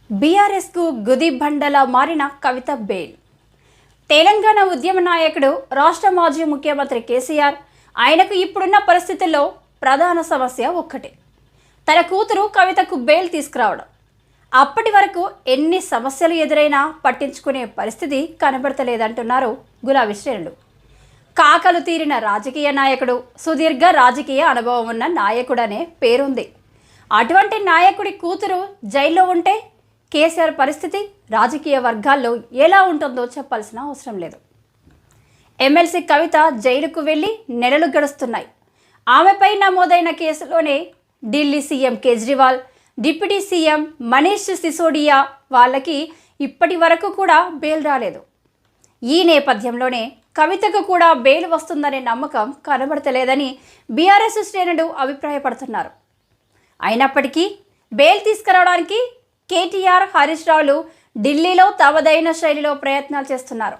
బీఆర్ఎస్కు గుది బండలా మారిన కవిత బెయిల్. తెలంగాణ ఉద్యమ నాయకుడు, రాష్ట్ర మాజీ ముఖ్యమంత్రి కేసీఆర్. ఆయనకు ఇప్పుడున్న పరిస్థితుల్లో ప్రధాన సమస్య ఒక్కటే, తన కూతురు కవితకు బెయిల్ తీసుకురావడం. అప్పటి వరకు ఎన్ని సమస్యలు ఎదురైనా పట్టించుకునే పరిస్థితి కనబడతలేదంటున్నారు గులాబీ శ్రేణులు. కాకలు తీరిన రాజకీయ నాయకుడు, సుదీర్ఘ రాజకీయ అనుభవం ఉన్న నాయకుడనే పేరుంది. అటువంటి నాయకుడి కూతురు జైల్లో ఉంటే కేసీఆర్ పరిస్థితి రాజకీయ వర్గాల్లో ఎలా ఉంటుందో చెప్పాల్సిన అవసరం లేదు. ఎమ్మెల్సీ కవిత జైలుకు వెళ్ళి నెలలు గడుస్తున్నాయి. ఆమెపై నమోదైన కేసులోనే Delhi CM Kejriwal, deputy CM Manish Sisodia వాళ్ళకి ఇప్పటి వరకు కూడా బెయిల్ రాలేదు. ఈ నేపథ్యంలోనే కవితకు కూడా బెయిల్ వస్తుందనే నమ్మకం కనబడతలేదని బీఆర్ఎస్ శ్రేణులు అభిప్రాయపడుతున్నారు. అయినప్పటికీ బెయిల్ తీసుకురావడానికి కేటీఆర్, హరీష్ రావులు ఢిల్లీలో తమదైన శైలిలో ప్రయత్నాలు చేస్తున్నారు.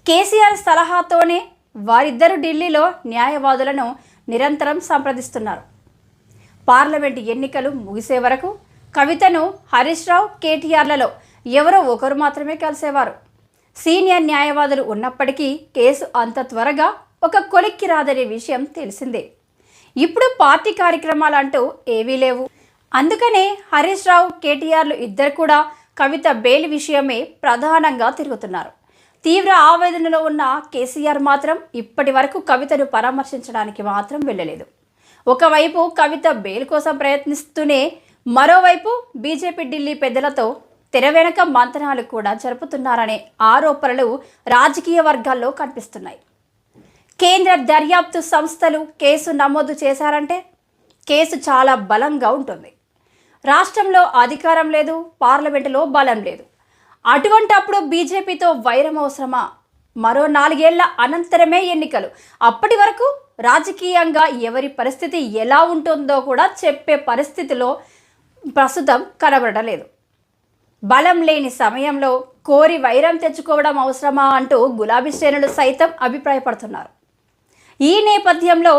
కేసీఆర్ సలహాతోనే వారిద్దరూ ఢిల్లీలో న్యాయవాదులను నిరంతరం సంప్రదిస్తున్నారు. పార్లమెంటు ఎన్నికలు ముగిసే వరకు కవితను హరీష్ రావు, కేటీఆర్లలో ఎవరో ఒకరు మాత్రమే కలిసేవారు. సీనియర్ న్యాయవాదులు ఉన్నప్పటికీ కేసు అంత త్వరగా ఒక కొలిక్కి రాదనే విషయం తెలిసిందే. ఇప్పుడు పార్టీ కార్యక్రమాలంటూ ఏవీ లేవు. అందుకనే హరీష్ రావు, కేటీఆర్లు ఇద్దరు కూడా కవిత బెయిల్ విషయమే ప్రధానంగా తిరుగుతున్నారు. తీవ్ర ఆవేదనలో ఉన్న కేసీఆర్ మాత్రం ఇప్పటి వరకు కవితను పరామర్శించడానికి మాత్రం వెళ్ళలేదు. ఒకవైపు కవిత బెయిల్ కోసం ప్రయత్నిస్తూనే మరోవైపు బీజేపీ ఢిల్లీ పెద్దలతో తెర వెనక మంతనాలు కూడా జరుపుతున్నారనే ఆరోపణలు రాజకీయ వర్గాల్లో కనిపిస్తున్నాయి. కేంద్ర దర్యాప్తు సంస్థలు కేసు నమోదు చేశారంటే కేసు చాలా బలంగా ఉంటుంది. రాష్ట్రంలో అధికారం లేదు, పార్లమెంటులో బలం లేదు. అటువంటప్పుడు బీజేపీతో వైరం అవసరమా? మరో 4 ఏళ్ల అనంతరమే ఎన్నికలు. అప్పటి వరకు రాజకీయంగా ఎవరి పరిస్థితి ఎలా ఉంటుందో కూడా చెప్పే పరిస్థితిలో ప్రస్తుతం కనబడడం లేదు. బలం లేని సమయంలో కోరి వైరం తెచ్చుకోవడం అవసరమా అంటూ గులాబీ శ్రేణులు సైతం అభిప్రాయపడుతున్నారు. ఈ నేపథ్యంలో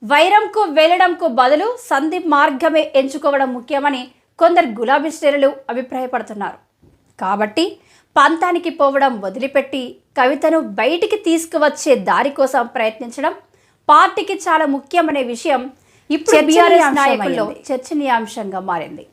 వైరంకు వెళ్లడంకు బదులు సంధి మార్గమే ఎంచుకోవడం ముఖ్యమని కొందరు గులాబీ శ్రేణులు అభిప్రాయపడుతున్నారు. కాబట్టి పంతానికి పోవడం వదిలిపెట్టి కవితను బయటికి తీసుకువచ్చే దారి కోసం ప్రయత్నించడం పార్టీకి చాలా ముఖ్యమనే విషయం ఇప్పుడు బీఆర్ఎస్ నాయకుల్లో చర్చనీయాంశంగా మారింది.